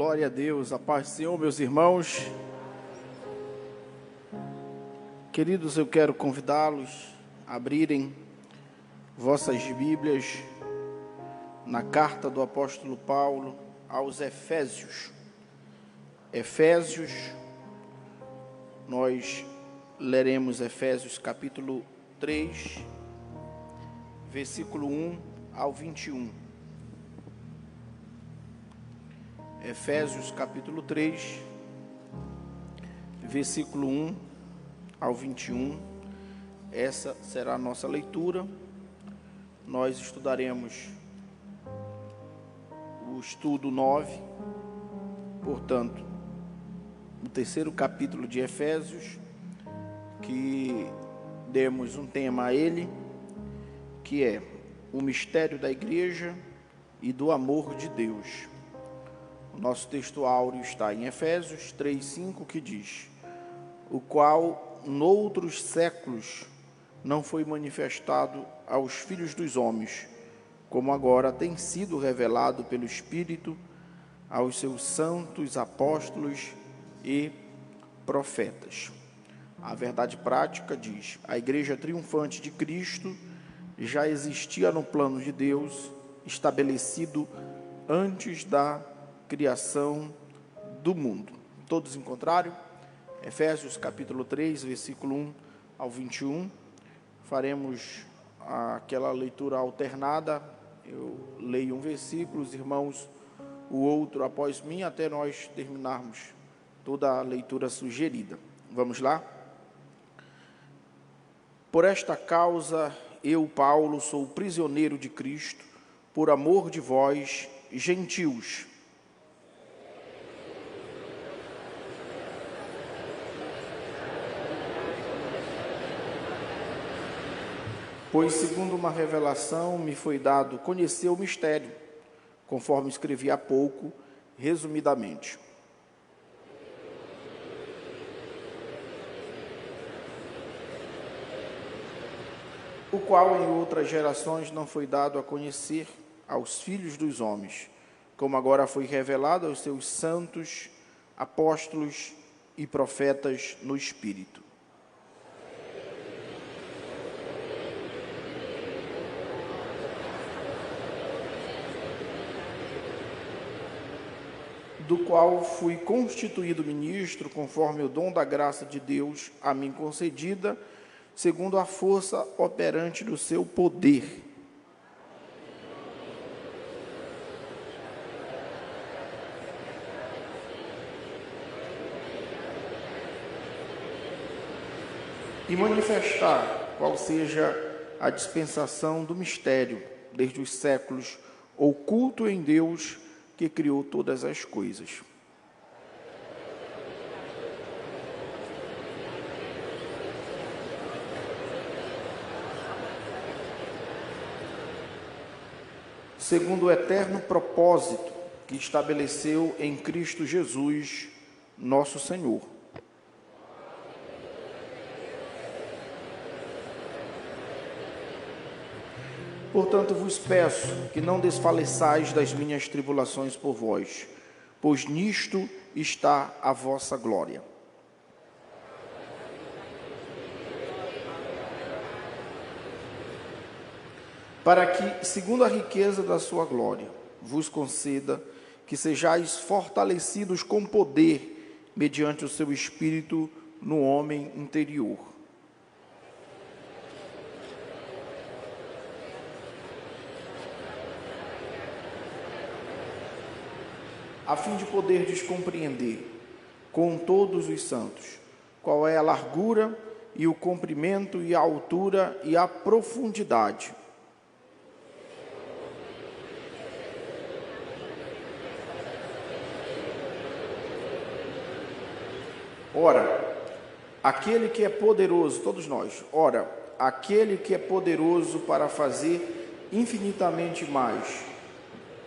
Glória a Deus, a paz do Senhor, meus irmãos. Queridos, eu quero convidá-los a abrirem vossas Bíblias na carta do apóstolo Paulo aos Efésios. Efésios, nós leremos Efésios capítulo 3, versículo 1 ao 21. Efésios capítulo 3, versículo 1 ao 21, essa será a nossa leitura. Nós estudaremos o estudo 9, portanto, o terceiro capítulo de Efésios, que demos um tema a ele, que é o mistério da igreja e do amor de Deus. O nosso texto áureo está em Efésios 3:5, que diz: o qual noutros séculos não foi manifestado aos filhos dos homens, como agora tem sido revelado pelo Espírito aos seus santos apóstolos e profetas. A verdade prática diz: a igreja triunfante de Cristo já existia no plano de Deus, estabelecido antes da criação do mundo. Todos encontraram? Efésios capítulo 3, versículo 1 ao 21. Faremos aquela leitura alternada. Eu leio um versículo, os irmãos o outro após mim, até nós terminarmos toda a leitura sugerida. Vamos lá? Por esta causa, eu, Paulo, sou prisioneiro de Cristo, por amor de vós, gentios. Pois, segundo uma revelação, me foi dado conhecer o mistério, conforme escrevi há pouco, resumidamente. O qual em outras gerações não foi dado a conhecer aos filhos dos homens, como agora foi revelado aos seus santos, apóstolos e profetas no Espírito. Do qual fui constituído ministro, conforme o dom da graça de Deus a mim concedida, segundo a força operante do seu poder. E manifestar qual seja a dispensação do mistério, desde os séculos, oculto em Deus, que criou todas as coisas. Segundo o eterno propósito que estabeleceu em Cristo Jesus, nosso Senhor. Portanto, vos peço que não desfaleçais das minhas tribulações por vós, pois nisto está a vossa glória. Para que, segundo a riqueza da sua glória, vos conceda que sejais fortalecidos com poder, mediante o seu Espírito no homem interior. A fim de poderdes compreender, com todos os santos, qual é a largura e o comprimento e a altura e a profundidade. Ora, aquele que é poderoso, todos nós, aquele que é poderoso para fazer infinitamente mais,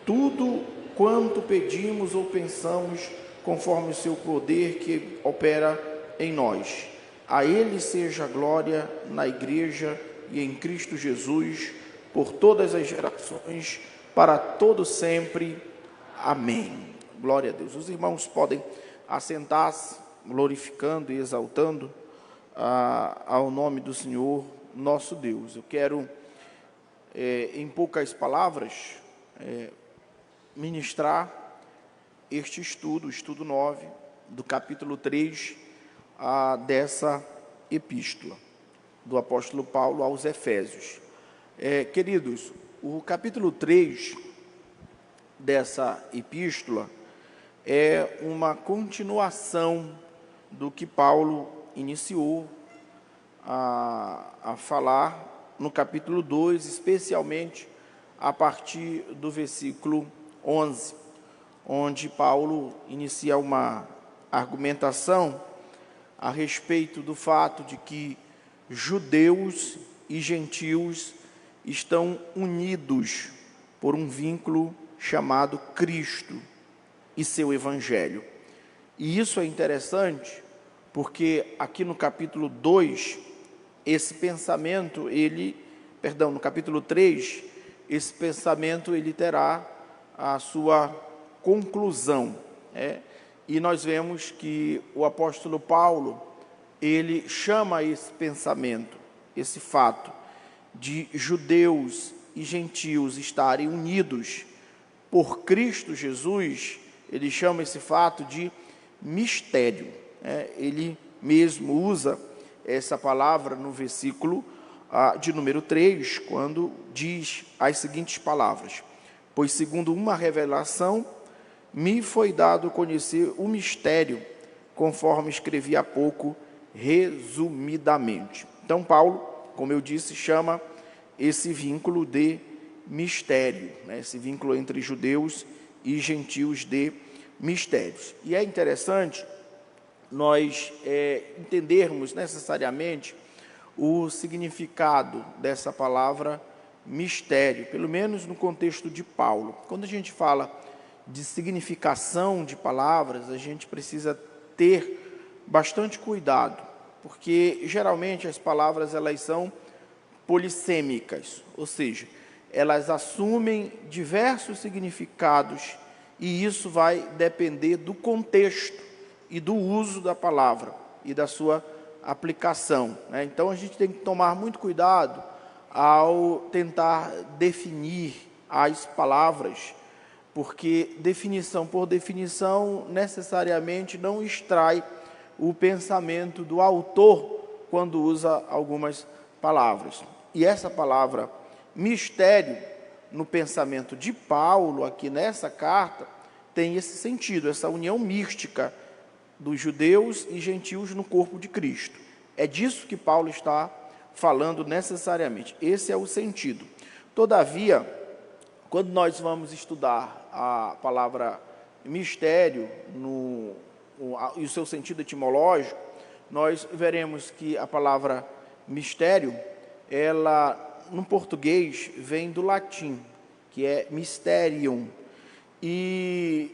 tudo quanto pedimos ou pensamos, conforme o seu poder que opera em nós. A ele seja a glória na igreja e em Cristo Jesus, por todas as gerações, para todo sempre. Amém. Glória a Deus. Os irmãos podem assentar-se, glorificando e exaltando ao nome do Senhor, nosso Deus. Eu quero, em poucas palavras, ministrar este estudo, o estudo 9, do capítulo 3, dessa epístola do apóstolo Paulo aos Efésios. Queridos, o capítulo 3 dessa epístola é uma continuação do que Paulo iniciou a falar no capítulo 2, especialmente a partir do versículo 11, onde Paulo inicia uma argumentação a respeito do fato de que judeus e gentios estão unidos por um vínculo chamado Cristo e seu Evangelho. E isso é interessante, porque aqui no capítulo 2, esse pensamento, no capítulo 3, esse pensamento ele terá a sua conclusão. E nós vemos que o apóstolo Paulo, ele chama esse pensamento, esse fato de judeus e gentios estarem unidos por Cristo Jesus, ele chama esse fato de mistério. Ele mesmo usa essa palavra no versículo de número 3, quando diz as seguintes palavras: pois segundo uma revelação, me foi dado conhecer o mistério, conforme escrevi há pouco, resumidamente. Então, Paulo, como eu disse, chama esse vínculo de mistério, esse vínculo entre judeus e gentios de mistérios. E é interessante nós entendermos necessariamente o significado dessa palavra mistério, pelo menos no contexto de Paulo. Quando a gente fala de significação de palavras, a gente precisa ter bastante cuidado, porque geralmente as palavras elas são polissêmicas, ou seja, elas assumem diversos significados e isso vai depender do contexto e do uso da palavra e da sua aplicação. Então a gente tem que tomar muito cuidado ao tentar definir as palavras, porque definição por definição necessariamente não extrai o pensamento do autor quando usa algumas palavras. E essa palavra mistério, no pensamento de Paulo, aqui nessa carta, tem esse sentido, essa união mística dos judeus e gentios no corpo de Cristo. É disso que Paulo está falando necessariamente. Esse é o sentido. Todavia, quando nós vamos estudar a palavra mistério e o seu sentido etimológico, nós veremos que a palavra mistério, ela no português vem do latim, que é mysterium. E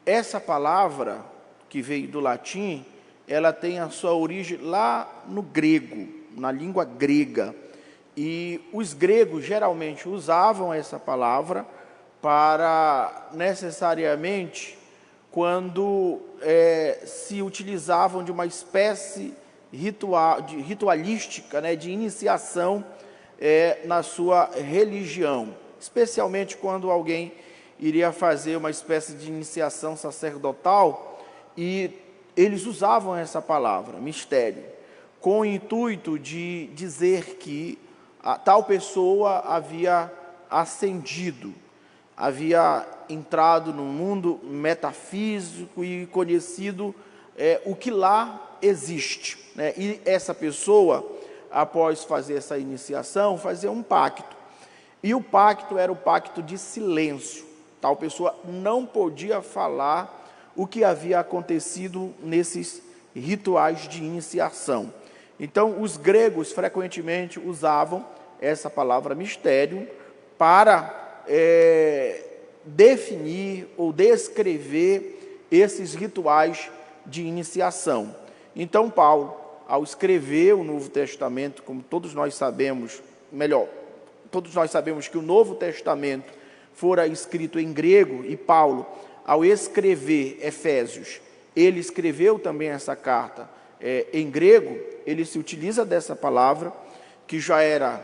essa palavra que veio do latim, ela tem a sua origem lá no grego, na língua grega. E os gregos geralmente usavam essa palavra para necessariamente quando se utilizavam de uma espécie ritualística, de iniciação na sua religião, especialmente quando alguém iria fazer uma espécie de iniciação sacerdotal, e eles usavam essa palavra, mistério, com o intuito de dizer que tal pessoa havia ascendido, havia entrado no mundo metafísico e conhecido o que lá existe. E essa pessoa, após fazer essa iniciação, fazia um pacto. E o pacto era o pacto de silêncio. Tal pessoa não podia falar o que havia acontecido nesses rituais de iniciação. Então, os gregos frequentemente usavam essa palavra mistério para definir ou descrever esses rituais de iniciação. Então, Paulo, ao escrever o Novo Testamento, como todos nós sabemos, todos nós sabemos que o Novo Testamento fora escrito em grego, e Paulo, ao escrever Efésios, ele escreveu também essa carta em grego, ele se utiliza dessa palavra, que já era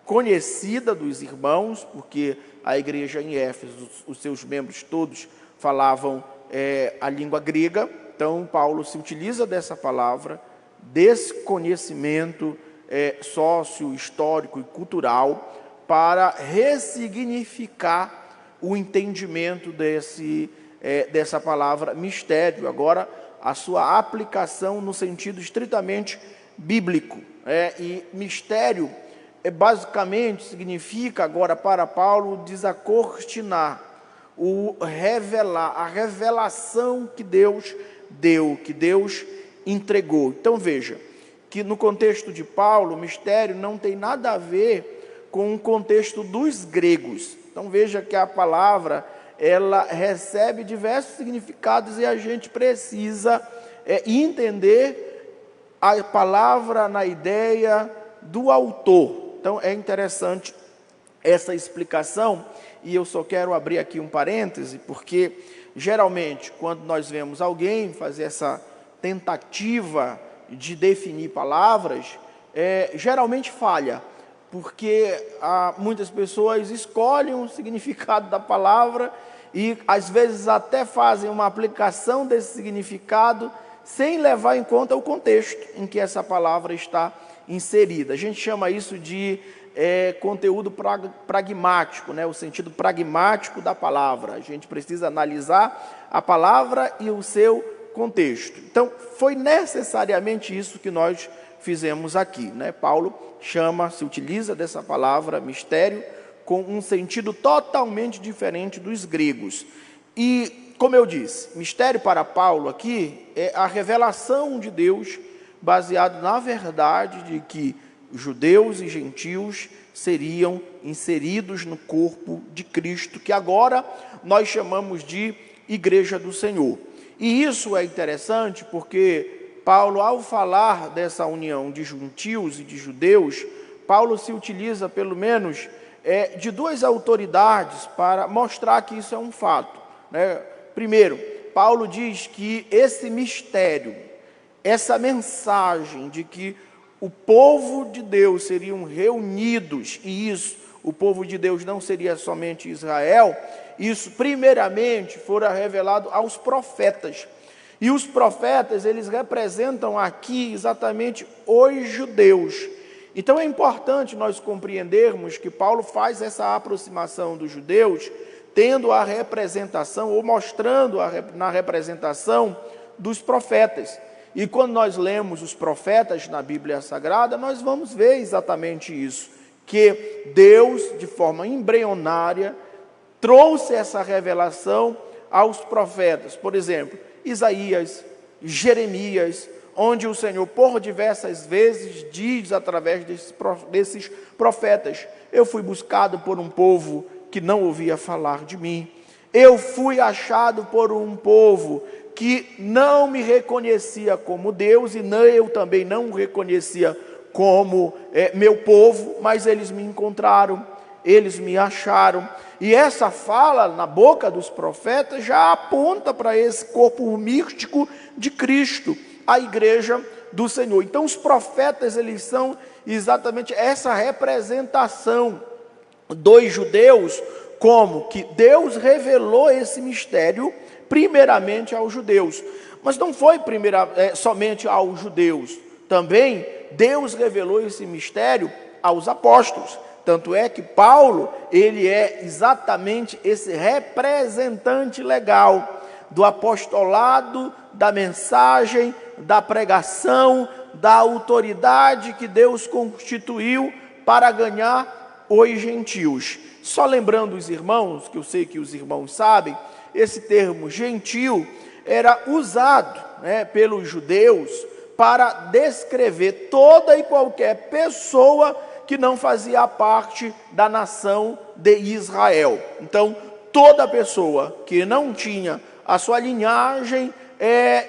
conhecida dos irmãos, porque a igreja em Éfeso, os seus membros todos falavam a língua grega. Então, Paulo se utiliza dessa palavra, desse conhecimento sócio, histórico e cultural, para ressignificar o entendimento dessa palavra mistério. Agora, a sua aplicação no sentido estritamente bíblico. E mistério basicamente significa, agora para Paulo, desacortinar, revelar, a revelação que Deus deu, que Deus entregou. Então veja, que no contexto de Paulo, mistério não tem nada a ver com o contexto dos gregos. Então veja que a palavra, ela recebe diversos significados e a gente precisa entender a palavra na ideia do autor. Então é interessante essa explicação, e eu só quero abrir aqui um parêntese, porque geralmente quando nós vemos alguém fazer essa tentativa de definir palavras, geralmente falha, porque muitas pessoas escolhem o significado da palavra e às vezes até fazem uma aplicação desse significado sem levar em conta o contexto em que essa palavra está inserida. A gente chama isso de conteúdo pragmático, né? O sentido pragmático da palavra. A gente precisa analisar a palavra e o seu contexto. Então, foi necessariamente isso que nós fizemos aqui, né? Paulo se utiliza dessa palavra mistério com um sentido totalmente diferente dos gregos. E, como eu disse, mistério para Paulo aqui é a revelação de Deus baseado na verdade de que judeus e gentios seriam inseridos no corpo de Cristo, que agora nós chamamos de Igreja do Senhor. E isso é interessante porque Paulo, ao falar dessa união de gentios e de judeus, Paulo se utiliza pelo menos de duas autoridades para mostrar que isso é um fato, né? Primeiro, Paulo diz que esse mistério, essa mensagem de que o povo de Deus seriam reunidos, e isso, o povo de Deus não seria somente Israel, isso primeiramente fora revelado aos profetas. E os profetas, eles representam aqui exatamente os judeus. Então é importante nós compreendermos que Paulo faz essa aproximação dos judeus, tendo a representação, ou mostrando na representação dos profetas. E quando nós lemos os profetas na Bíblia Sagrada, nós vamos ver exatamente isso, que Deus, de forma embrionária, trouxe essa revelação aos profetas. Por exemplo, Isaías, Jeremias, onde o Senhor, por diversas vezes, diz através desses profetas: eu fui buscado por um povo que não ouvia falar de mim, eu fui achado por um povo que não me reconhecia como Deus, e eu também não o reconhecia como meu povo, mas eles me encontraram, eles me acharam. E essa fala na boca dos profetas já aponta para esse corpo místico de Cristo, a igreja do Senhor. Então os profetas, eles são exatamente essa representação dos judeus, como que Deus revelou esse mistério primeiramente aos judeus. Mas não foi somente aos judeus, também Deus revelou esse mistério aos apóstolos. Tanto é que Paulo, ele é exatamente esse representante legal do apostolado, da mensagem, da pregação, da autoridade que Deus constituiu para ganhar os gentios. Só lembrando os irmãos, que eu sei que os irmãos sabem, esse termo gentil era usado, pelos judeus para descrever toda e qualquer pessoa que não fazia parte da nação de Israel. Então, toda pessoa que não tinha a sua linhagem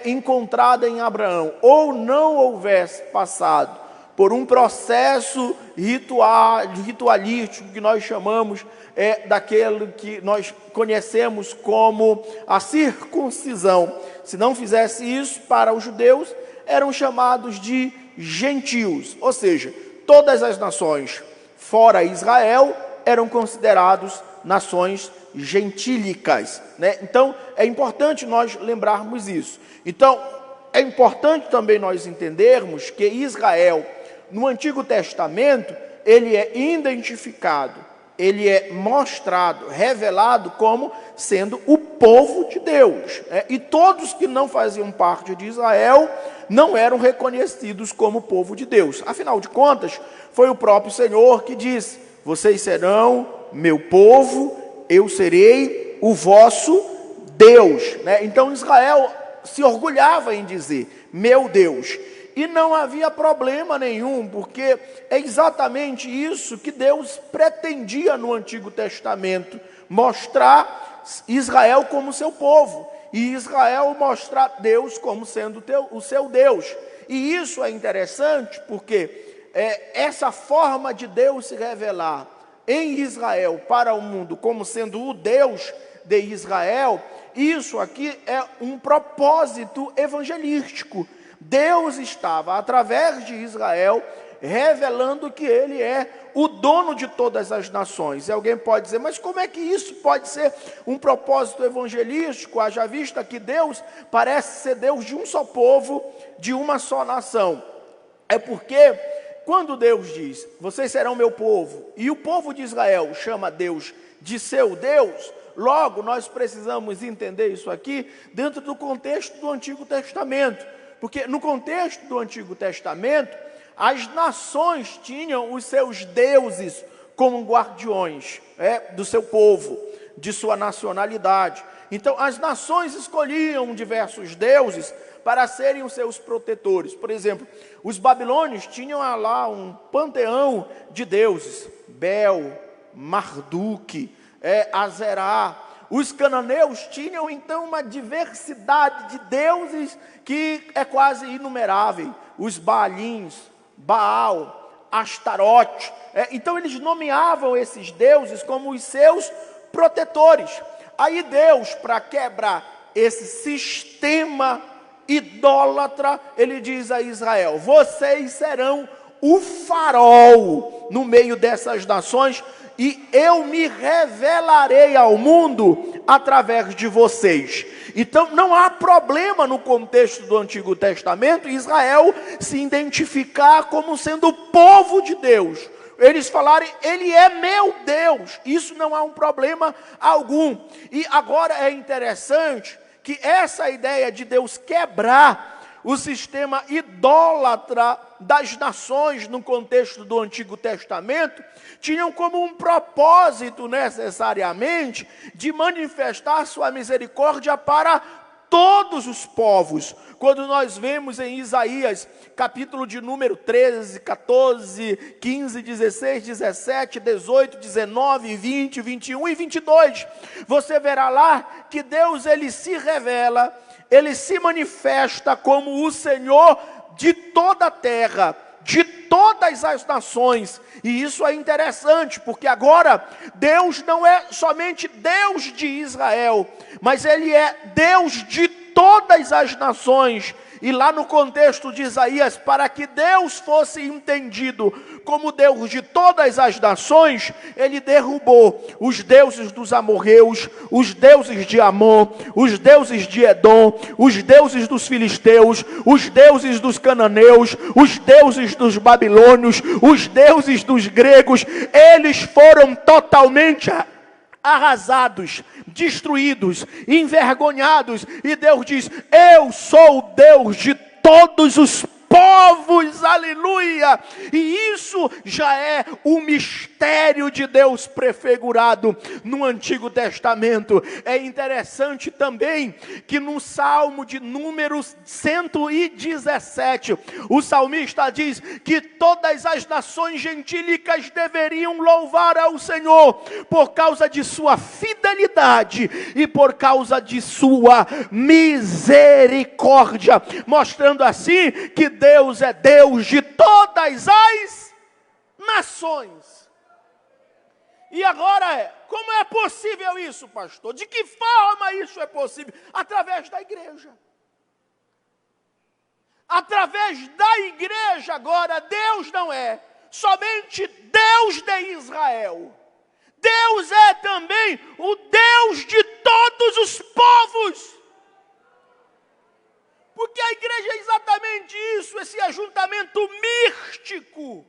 encontrada em Abraão, ou não houvesse passado por um processo ritualístico que nós chamamos daquele que nós conhecemos como a circuncisão. Se não fizesse isso, para os judeus, eram chamados de gentios, ou seja, todas as nações fora Israel eram considerados nações gentílicas, né? Então, é importante nós lembrarmos isso. Então, é importante também nós entendermos que Israel, no Antigo Testamento, ele é identificado, ele é mostrado, revelado como sendo o povo de Deus, né? E todos que não faziam parte de Israel não eram reconhecidos como povo de Deus. Afinal de contas, foi o próprio Senhor que disse: vocês serão meu povo, eu serei o vosso Deus, né? Então Israel se orgulhava em dizer, meu Deus. E não havia problema nenhum, porque é exatamente isso que Deus pretendia no Antigo Testamento, mostrar Israel como seu povo, e Israel mostrar Deus como sendo o seu Deus. E isso é interessante, porque essa forma de Deus se revelar em Israel para o mundo como sendo o Deus de Israel, isso aqui é um propósito evangelístico. Deus estava, através de Israel, revelando que Ele é o dono de todas as nações. E alguém pode dizer, mas como é que isso pode ser um propósito evangelístico? Haja vista que Deus parece ser Deus de um só povo, de uma só nação. É porque, quando Deus diz, vocês serão meu povo, e o povo de Israel chama Deus de seu Deus, logo nós precisamos entender isso aqui dentro do contexto do Antigo Testamento. Porque no contexto do Antigo Testamento, as nações tinham os seus deuses como guardiões do seu povo, de sua nacionalidade. Então, as nações escolhiam diversos deuses para serem os seus protetores. Por exemplo, os babilônios tinham lá um panteão de deuses, Bel, Marduk, Azerá. Os cananeus tinham então uma diversidade de deuses que é quase inumerável. Os Baalins, Baal, Astarote. Então eles nomeavam esses deuses como os seus protetores. Aí Deus, para quebrar esse sistema idólatra, ele diz a Israel: vocês serão o farol no meio dessas nações, e eu me revelarei ao mundo através de vocês. Então não há problema no contexto do Antigo Testamento Israel se identificar como sendo o povo de Deus. Eles falarem, ele é meu Deus. Isso não há um problema algum. E agora é interessante que essa ideia de Deus quebrar o sistema idólatra das nações no contexto do Antigo Testamento tinham como um propósito necessariamente de manifestar sua misericórdia para todos os povos. Quando nós vemos em Isaías, capítulo de número 13, 14, 15, 16, 17, 18, 19, 20, 21 e 22, você verá lá que Deus, ele se revela, ele se manifesta como o Senhor de toda a terra, de todas as nações. E isso é interessante, porque agora Deus não é somente Deus de Israel, mas Ele é Deus de todas as nações. E lá no contexto de Isaías, para que Deus fosse entendido como Deus de todas as nações, Ele derrubou os deuses dos amorreus, os deuses de Amon, os deuses de Edom, os deuses dos filisteus, os deuses dos cananeus, os deuses dos babilônios, os deuses dos gregos. Eles foram totalmente arrasados, destruídos, envergonhados, e Deus diz: eu sou o Deus de todos os povos, aleluia. E isso já é o mistério de Deus prefigurado no Antigo Testamento. É interessante também que no Salmo de número 117, o salmista diz que todas as nações gentílicas deveriam louvar ao Senhor por causa de sua fidelidade e por causa de sua misericórdia, mostrando assim que Deus é Deus de todas as nações. E agora como é possível isso, pastor? De que forma isso é possível? Através da igreja. Através da igreja agora, Deus não é somente Deus de Israel. Deus é também o Deus de todos os povos. Porque a igreja é exatamente isso, esse ajuntamento místico,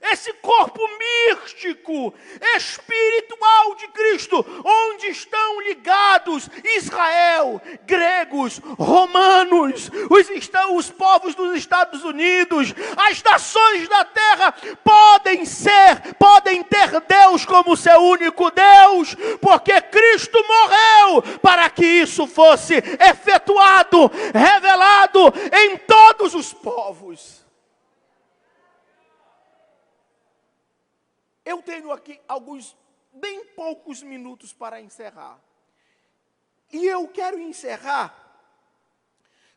esse corpo místico, espiritual de Cristo, onde estão ligados Israel, gregos, romanos, os povos dos Estados Unidos, as nações da terra podem ter Deus como seu único Deus, porque Cristo morreu para que isso fosse efetuado, revelado em todos os povos. Eu tenho aqui bem poucos minutos para encerrar. E eu quero encerrar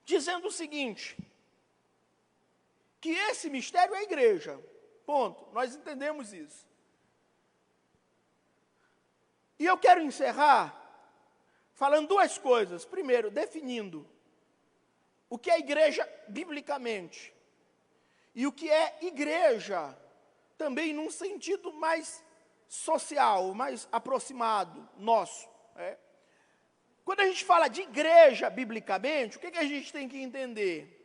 dizendo o seguinte, que esse mistério é a igreja. Ponto. Nós entendemos isso. E eu quero encerrar falando duas coisas. Primeiro, definindo o que é igreja biblicamente. E o que é igreja também num sentido mais social, mais aproximado, nosso. Quando a gente fala de igreja, biblicamente, o que a gente tem que entender?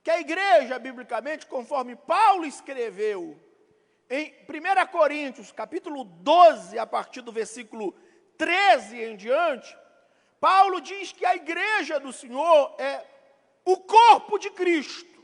Que a igreja, biblicamente, conforme Paulo escreveu, em 1 Coríntios, capítulo 12, a partir do versículo 13 em diante, Paulo diz que a igreja do Senhor é o corpo de Cristo.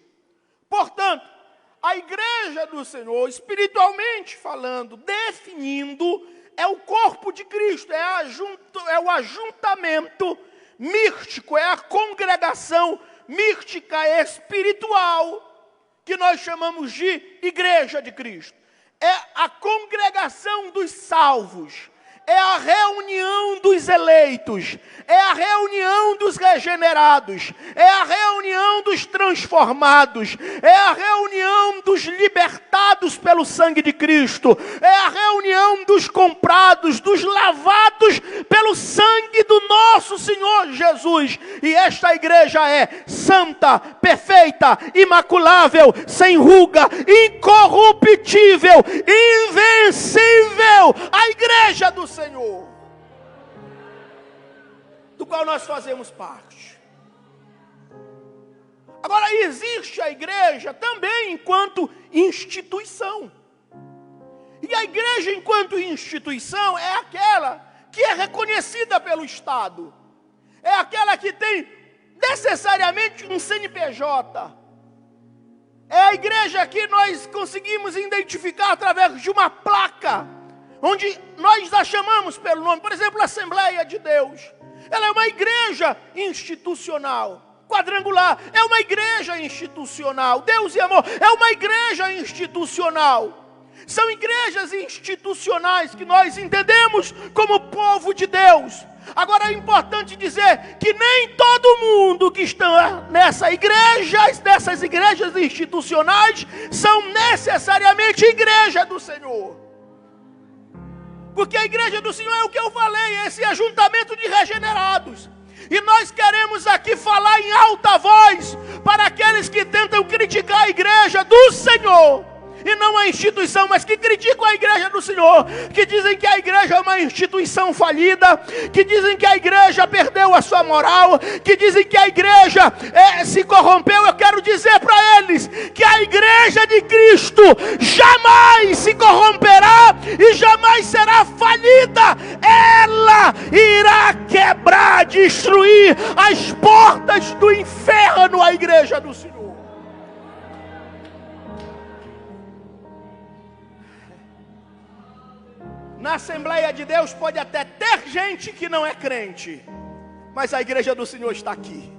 Portanto, a igreja do Senhor, espiritualmente falando, definindo, é o corpo de Cristo, é o ajuntamento místico, é a congregação mística espiritual, que nós chamamos de igreja de Cristo. É a congregação dos salvos, é a reunião dos eleitos, é a reunião dos regenerados, é a reunião dos transformados, é a reunião dos libertados pelo sangue de Cristo, é a reunião dos comprados, dos lavados pelo sangue do nosso Senhor Jesus. E esta igreja é santa, perfeita, imaculável, sem ruga, incorruptível, invencível, a igreja do Senhor, do qual nós fazemos parte. Agora, existe a igreja também enquanto instituição. E a igreja enquanto instituição é aquela que é reconhecida pelo Estado. É aquela que tem necessariamente um CNPJ. É a igreja que nós conseguimos identificar através de uma placa, onde nós a chamamos pelo nome, por exemplo, a Assembleia de Deus. Ela é uma igreja institucional, quadrangular, é uma igreja institucional. Deus e Amor é uma igreja institucional. São igrejas institucionais que nós entendemos como povo de Deus. Agora é importante dizer que nem todo mundo que está nessas igrejas institucionais são necessariamente igreja do Senhor. Porque a igreja do Senhor é o que eu falei, esse ajuntamento de regenerados. E nós queremos aqui falar em alta voz para aqueles que tentam criticar a igreja do Senhor. E não a instituição, mas que criticam a igreja do Senhor, que dizem que a igreja é uma instituição falida, que dizem que a igreja perdeu a sua moral, que dizem que a igreja se corrompeu. Eu quero dizer para eles que a igreja de Cristo jamais se corromperá e jamais será falida. Ela irá quebrar, destruir as portas do inferno, a igreja do Senhor. Na Assembleia de Deus pode até ter gente que não é crente, mas a igreja do Senhor está aqui.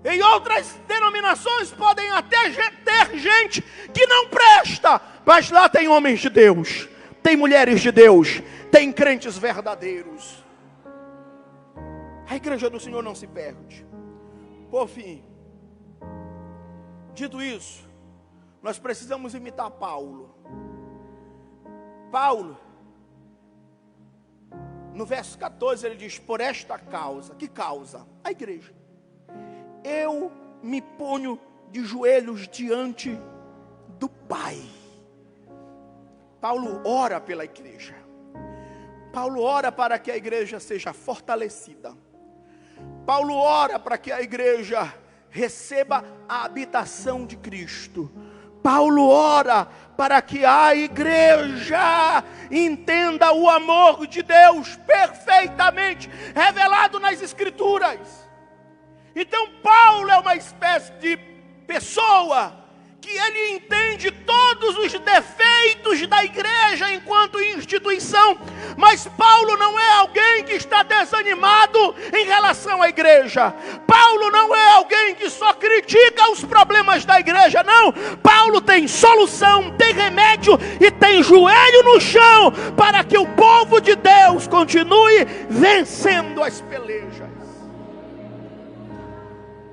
Em outras denominações podem até ter gente que não presta, mas lá tem homens de Deus, tem mulheres de Deus, tem crentes verdadeiros. A igreja do Senhor não se perde. Por fim, Dito isso, nós precisamos imitar Paulo. Paulo, no verso 14, ele diz: por esta causa. Que causa? A igreja. Eu me ponho de joelhos diante do Pai. Paulo ora pela igreja. Paulo ora para que a igreja seja fortalecida. Paulo ora para que a igreja receba a habitação de Cristo. Paulo ora para que a igreja entenda o amor de Deus perfeitamente revelado nas Escrituras. Então Paulo é uma espécie de pessoa que ele entende todos os defeitos da igreja enquanto instituição, mas Paulo não é alguém que está desanimado em relação à igreja. Paulo não é alguém que só critica os problemas da igreja, não. Paulo tem solução, tem remédio e tem joelho no chão para que o povo de Deus continue vencendo as pelejas.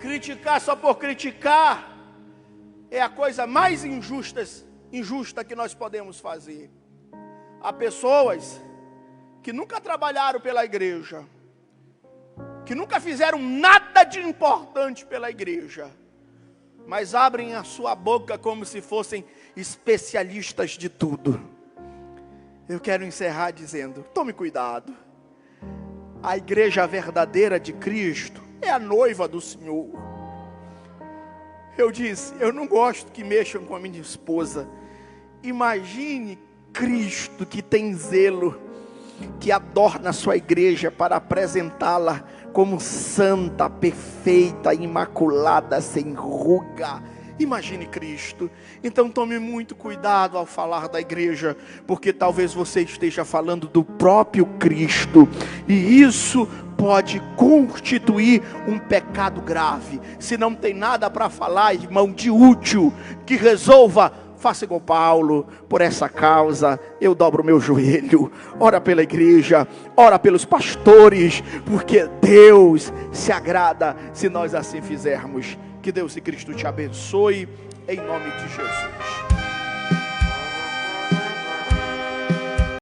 Criticar só por criticar é a coisa mais injusta que nós podemos fazer. Há pessoas que nunca trabalharam pela igreja, que nunca fizeram nada de importante pela igreja, mas abrem a sua boca como se fossem especialistas de tudo. Eu quero encerrar dizendo: tome cuidado. A igreja verdadeira de Cristo é a noiva do Senhor. Eu disse: eu não gosto que mexam com a minha esposa. Imagine Cristo, que tem zelo, que adorna a sua igreja para apresentá-la como santa, perfeita, imaculada, sem ruga. Imagine Cristo. Então tome muito cuidado ao falar da igreja, porque talvez você esteja falando do próprio Cristo, e isso pode constituir um pecado grave. Se não tem nada para falar, irmão, de útil, que resolva, faça igual Paulo: por essa causa eu dobro o meu joelho. Ora pela igreja, ora pelos pastores, porque Deus se agrada se nós assim fizermos. Que Deus e Cristo te abençoe, em nome de Jesus.